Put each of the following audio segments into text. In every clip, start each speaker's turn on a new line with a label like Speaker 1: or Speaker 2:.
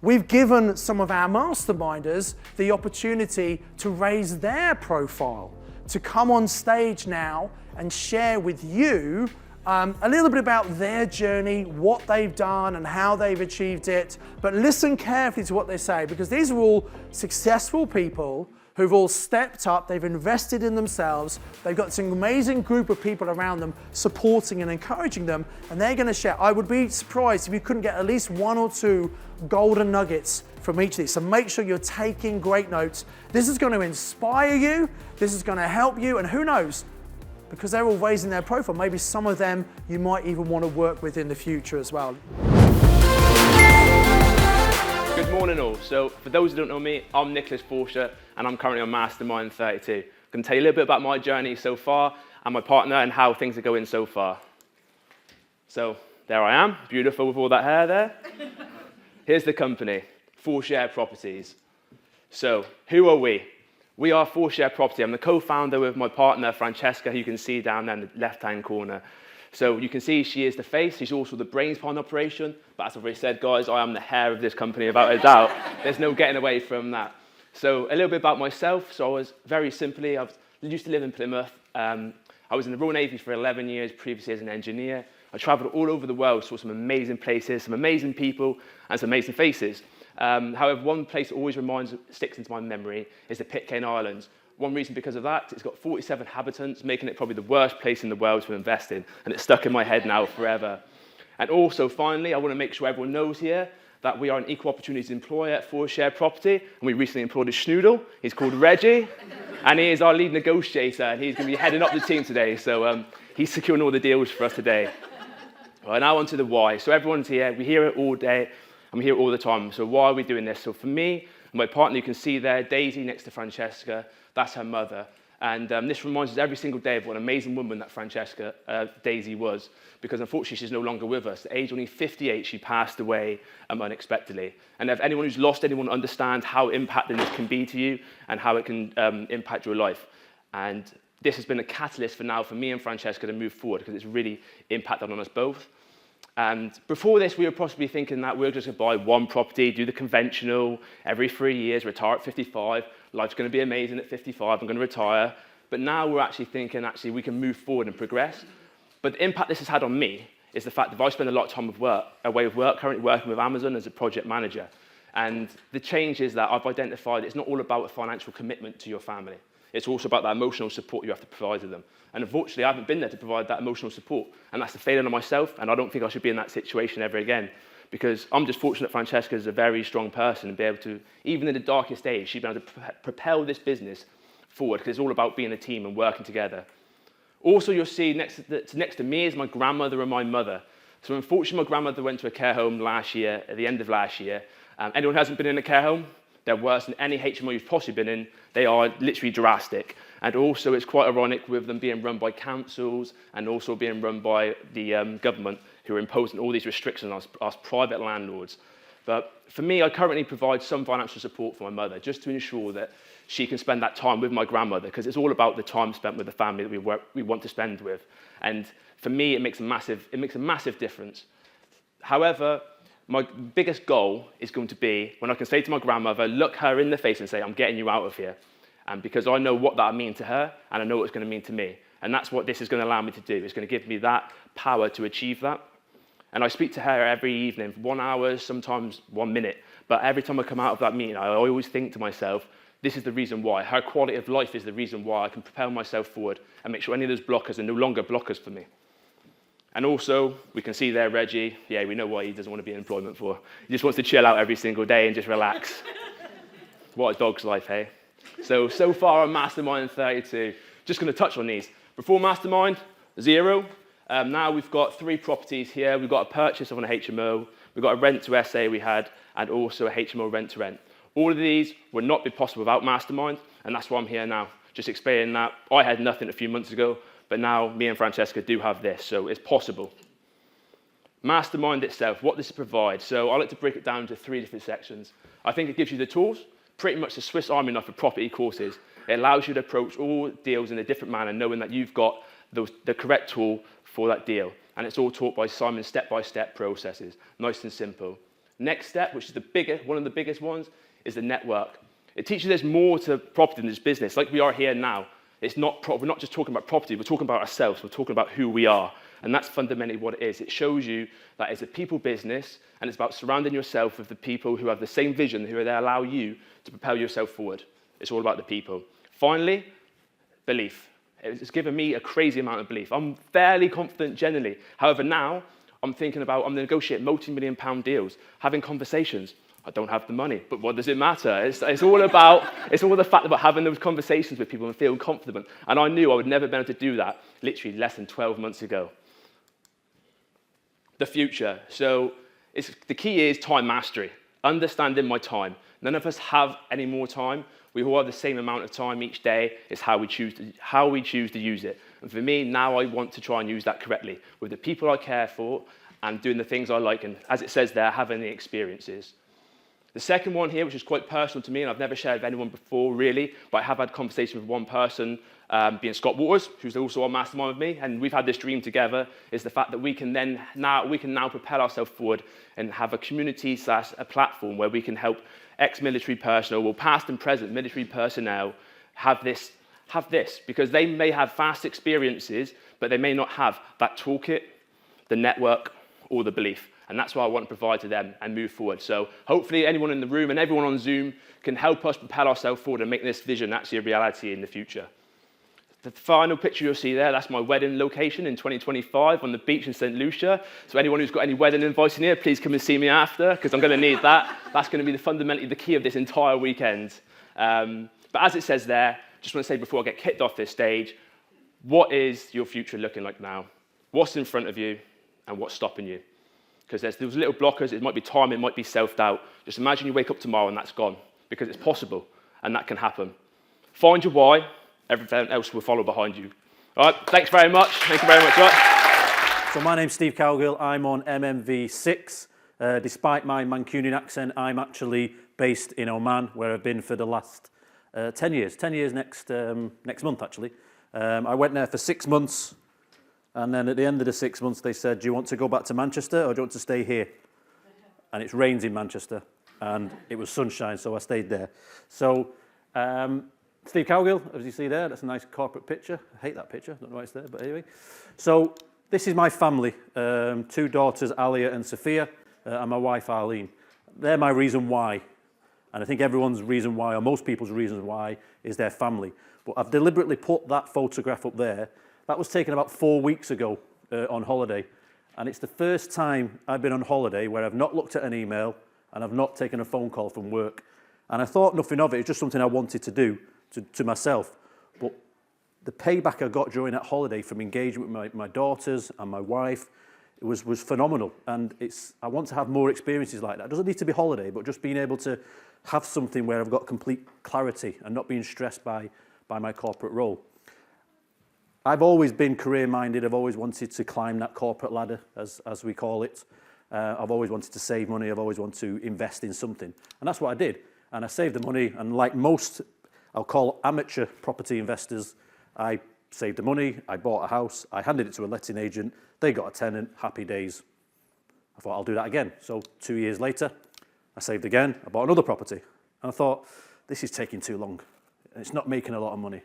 Speaker 1: we've given some of our masterminders the opportunity to raise their profile, to come on stage now and share with you a little bit about their journey, what they've done and how they've achieved it. But listen carefully to what they say, because these are all successful people who've all stepped up, they've invested in themselves, they've got an amazing group of people around them supporting and encouraging them, and they're going to share. I would be surprised if you couldn't get at least 1 or 2 golden nuggets from each of these. So make sure you're taking great notes. This is going to inspire you, this is going to help you, and who knows, because they're all raising their profile, maybe some of them you might even want to work with in the future as well.
Speaker 2: Good morning all. So for those who don't know me, I'm Nicholas Faucher and I'm currently on Mastermind 32. I'm going to tell you a little bit about my journey so far and my partner and how things are going so far. So there I am, beautiful with all that hair there. Here's the company, Faucher Properties. So who are we? We are Faucher Property. I'm the co-founder with my partner, Francesca, who you can see down there in the left-hand corner. So you can see she is the face. She's also the brains behind the operation. But as I've already said, guys, I am the hair of this company, without a doubt. There's no getting away from that. So a little bit about myself. So I was very simply, I used to live in Plymouth. I was in the Royal Navy for 11 years, previously as an engineer. I traveled all over the world, saw some amazing places, some amazing people, and some amazing faces. However, one place that always sticks into my memory is the Pitcairn Islands. One reason because of that, it's got 47 inhabitants, making it probably the worst place in the world to invest in, and it's stuck in my head now forever. And also, finally, I want to make sure everyone knows here that we are an equal opportunities employer at Faucher Property, and we recently employed a schnoodle. He's called Reggie, and he is our lead negotiator, and he's going to be heading up the team today, so he's securing all the deals for us today. Right, now on to the why. So everyone's here, we hear it all day, and we hear it all the time. So why are we doing this? So for me, and my partner, you can see there, Daisy next to Francesca, that's her mother. And this reminds us every single day of what an amazing woman that Francesca, Daisy was, because unfortunately she's no longer with us. At age only 58, she passed away unexpectedly. And if anyone who's lost anyone understands how impacting this can be to you and how it can impact your life. And this has been a catalyst for me and Francesca to move forward, because it's really impacted on us both. And before this, we were possibly thinking that we were just going to buy one property, do the conventional, every 3 years, retire at 55. Life's going to be amazing at 55, I'm going to retire. But now we're actually thinking, we can move forward and progress. But the impact this has had on me is the fact that I spend a lot of time away with work, currently working with Amazon as a project manager. And the change is that I've identified it's not all about a financial commitment to your family. It's also about that emotional support you have to provide to them. And unfortunately, I haven't been there to provide that emotional support. And that's the failing of myself, and I don't think I should be in that situation ever again. Because I'm just fortunate Francesca is a very strong person and be able to, even in the darkest days, she's been able to propel this business forward, because it's all about being a team and working together. Also, you'll see next to me is my grandmother and my mother. So unfortunately, my grandmother went to a care home last year, at the end of last year. Anyone who hasn't been in a care home, they're worse than any HMO you've possibly been in. They are literally drastic. And also, it's quite ironic with them being run by councils and also being run by the government, who are imposing all these restrictions on us private landlords. But for me, I currently provide some financial support for my mother, just to ensure that she can spend that time with my grandmother, because it's all about the time spent with the family that we want to spend with. And for me, it makes a massive difference. However, my biggest goal is going to be when I can say to my grandmother, look her in the face and say, I'm getting you out of here. And because I know what that means to her, and I know what it's going to mean to me. And that's what this is going to allow me to do. It's going to give me that power to achieve that. And I speak to her every evening, for 1 hour, sometimes 1 minute. But every time I come out of that meeting, I always think to myself, this is the reason why. Her quality of life is the reason why I can propel myself forward and make sure any of those blockers are no longer blockers for me. And also, we can see there Reggie. Yeah, we know why he doesn't want to be in employment for. He just wants to chill out every single day and just relax. What a dog's life, hey? So far on Mastermind 32. Just going to touch on these. Before Mastermind, 0. Now we've got 3 properties here. We've got a purchase of an HMO. We've got a rent to SA we had, and also a HMO rent to rent. All of these would not be possible without Mastermind, and that's why I'm here now. Just explaining that I had nothing a few months ago, but now me and Francesca do have this, so it's possible. Mastermind itself, what this provides. So I like to break it down into 3 different sections. I think it gives you the tools, pretty much the Swiss Army knife of property courses. It allows you to approach all deals in a different manner, knowing that you've got the correct tool for that deal. And it's all taught by Simon's step-by-step processes, nice and simple. Next step, which is one of the biggest ones, is the network. It teaches us more to property than this business, like we are here now. We're not just talking about property, we're talking about ourselves, we're talking about who we are. And that's fundamentally what it is. It shows you that it's a people business, and it's about surrounding yourself with the people who have the same vision, who allow you to propel yourself forward. It's all about the people. Finally, belief. It's given me a crazy amount of belief. I'm fairly confident generally. However, now I'm negotiating multi-million pound deals, having conversations. I don't have the money, but what does it matter? It's all the fact about having those conversations with people and feeling confident. And I knew I would never be able to do that literally less than 12 months ago. The future. So the key is time mastery, understanding my time. None of us have any more time. We all have the same amount of time each day. It's how we choose to use it. And for me, now I want to try and use that correctly with the people I care for and doing the things I like. And as it says there, having the experiences. The second one here, which is quite personal to me, and I've never shared with anyone before really, but I have had conversation with one person, being Scott Waters, who's also on Mastermind with me, and we've had this dream together, is the fact that we can now propel ourselves forward and have a community / a platform where we can help ex-military personnel, or past and present military personnel, have this, because they may have vast experiences, but they may not have that toolkit, the network, or the belief. And that's what I want to provide to them and move forward. So hopefully anyone in the room and everyone on Zoom can help us propel ourselves forward and make this vision actually a reality in the future. The final picture you'll see there, that's my wedding location in 2025 on the beach in St. Lucia. So anyone who's got any wedding invites in here, please come and see me after, because I'm going to need that. That's going to be fundamentally the key of this entire weekend. But as it says there, just want to say before I get kicked off this stage, what is your future looking like now? What's in front of you and what's stopping you? Because there's those little blockers, it might be time, it might be self-doubt. Just imagine you wake up tomorrow and that's gone, because it's possible, and that can happen. Find your why, everything else will follow behind you. All right, thanks very much. Thank you very much. Right.
Speaker 3: So my name's Steve Cowgill, I'm on MMV6. Despite my Mancunian accent, I'm actually based in Oman, where I've been for the last 10 years. 10 years next month, actually. I went there for 6 months. And then at the end of the 6 months, they said, do you want to go back to Manchester or do you want to stay here? And it rains in Manchester. And it was sunshine, so I stayed there. So Steve Cowgill, as you see there, that's a nice corporate picture. I hate that picture, don't know why it's there, but anyway. So this is my family. 2 daughters, Alia and Sophia, and my wife, Arlene. They're my reason why. And I think everyone's reason why, or most people's reasons why, is their family. But I've deliberately put that photograph up there. That was taken about 4 weeks ago on holiday. And it's the first time I've been on holiday where I've not looked at an email and I've not taken a phone call from work. And I thought nothing of it. It's just something I wanted to do to myself. But the payback I got during that holiday from engagement with my daughters and my wife, it was phenomenal. And I want to have more experiences like that. It doesn't need to be holiday, but just being able to have something where I've got complete clarity and not being stressed by my corporate role. I've always been career-minded. I've always wanted to climb that corporate ladder, as we call it. I've always wanted to save money. I've always wanted to invest in something. And that's what I did. And I saved the money. And like most, I'll call amateur property investors, I saved the money. I bought a house. I handed it to a letting agent. They got a tenant. Happy days. I thought, I'll do that again. So 2 years later, I saved again. I bought another property. And I thought, this is taking too long. It's not making a lot of money.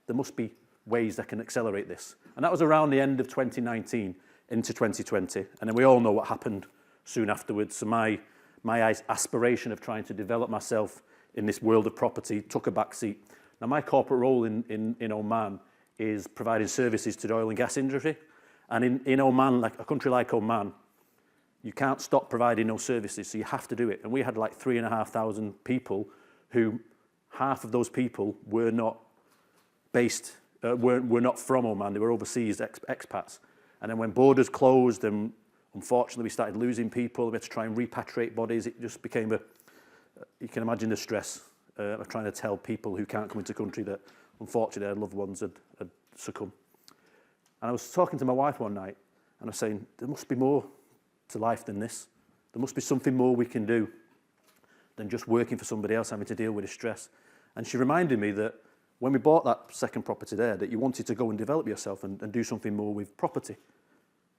Speaker 3: There must be ways that can accelerate this. And that was around the end of 2019 into 2020. And then we all know what happened soon afterwards. So my aspiration of trying to develop myself in this world of property took a back seat. Now, my corporate role in Oman is providing services to the oil and gas industry. And in Oman, like a country like Oman, you can't stop providing those services, so you have to do it. And we had like 3,500 people who, half of those people were not based were not from Oman, they were overseas expats. And then when borders closed, and unfortunately we started losing people, we had to try and repatriate bodies, it just became you can imagine the stress of trying to tell people who can't come into the country that unfortunately their loved ones had succumbed. And I was talking to my wife one night, and I was saying, there must be more to life than this. There must be something more we can do than just working for somebody else, having to deal with the stress. And she reminded me that when we bought that second property there, that you wanted to go and develop yourself and do something more with property.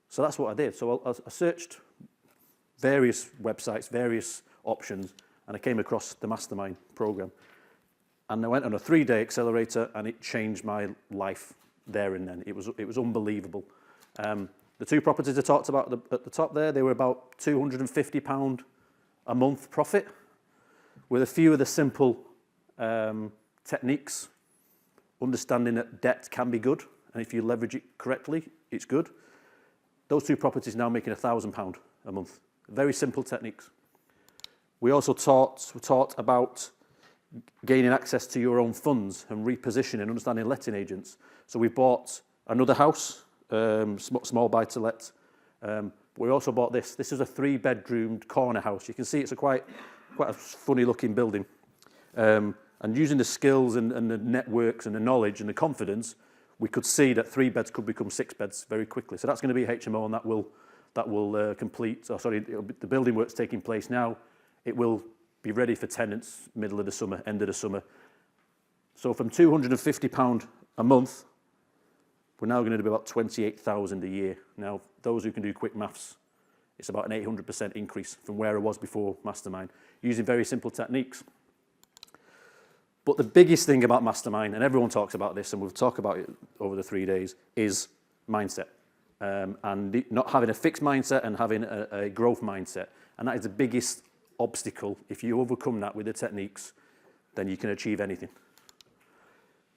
Speaker 3: So that's what I did. So I searched various websites, various options, and I came across the Mastermind program. And I went on a 3-day accelerator, and it changed my life there and then. It was unbelievable. The 2 properties I talked about at the top there, they were about £250 a month profit, with a few of the simple techniques, understanding that debt can be good, and if you leverage it correctly, it's good. Those 2 properties now making £1,000 a month. Very simple techniques. We also taught about gaining access to your own funds and repositioning, understanding letting agents. So we bought another house, small buy-to-let. We also bought this. This is a 3-bedroomed corner house. You can see it's quite a funny-looking building. And using the skills and the networks and the knowledge and the confidence, we could see that 3 beds could become 6 beds very quickly. So that's going to be HMO, and that will complete. Oh, sorry, the building work's taking place now. It will be ready for tenants middle of the summer, end of the summer. So from £250 a month, we're now going to do about 28,000 a year. Now, those who can do quick maths, it's about an 800% increase from where I was before Mastermind, using very simple techniques. But the biggest thing about Mastermind, and everyone talks about this, and we'll talk about it over the 3 days, is mindset. And not having a fixed mindset and having a growth mindset. And that is the biggest obstacle. If you overcome that with the techniques, then you can achieve anything.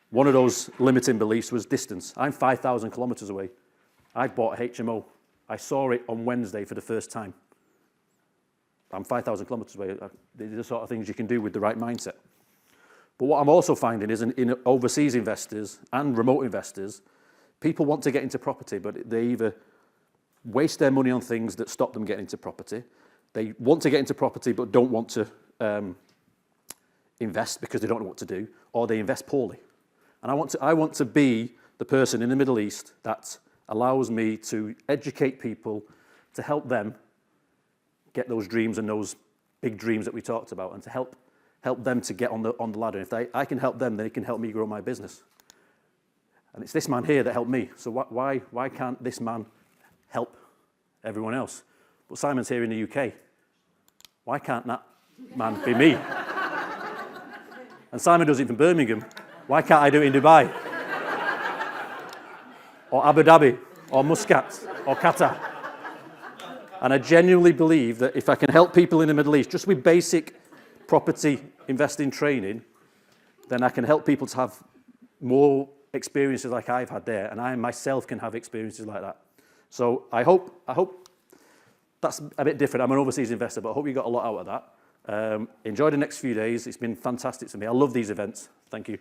Speaker 3: One of those limiting beliefs was distance. I'm 5,000 kilometers away. I bought a HMO. I saw it on Wednesday for the first time. I'm 5,000 kilometers away. These are the sort of things you can do with the right mindset. But what I'm also finding is in overseas investors and remote investors, people want to get into property, but they either waste their money on things that stop them getting into property. They want to get into property but don't want to invest because they don't know what to do, or they invest poorly. And I want to be the person in the Middle East that allows me to educate people, to help them get those dreams and those big dreams that we talked about, and to help them to get on the ladder. If I can help them, they can help me grow my business. And it's this man here that helped me. So why can't this man help everyone else? But Simon's here in the UK. Why can't that man be me? And Simon does it from Birmingham. Why can't I do it in Dubai? Or Abu Dhabi? Or Muscat? Or Qatar? And I genuinely believe that if I can help people in the Middle East, just with basic property investing training, then I can help people to have more experiences like I've had there, and I myself can have experiences like that. So I hope that's a bit different. I'm an overseas investor, but I hope you got a lot out of that. Enjoy the next few days. It's been fantastic for me. I love these events. Thank you.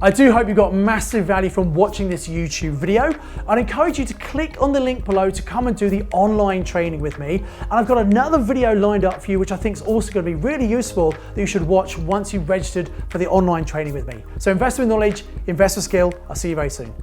Speaker 1: I do hope you got massive value from watching this YouTube video. I'd encourage you to click on the link below to come and do the online training with me. And I've got another video lined up for you, which I think is also going to be really useful, that you should watch once you've registered for the online training with me. So invest with knowledge, invest with skill. I'll see you very soon.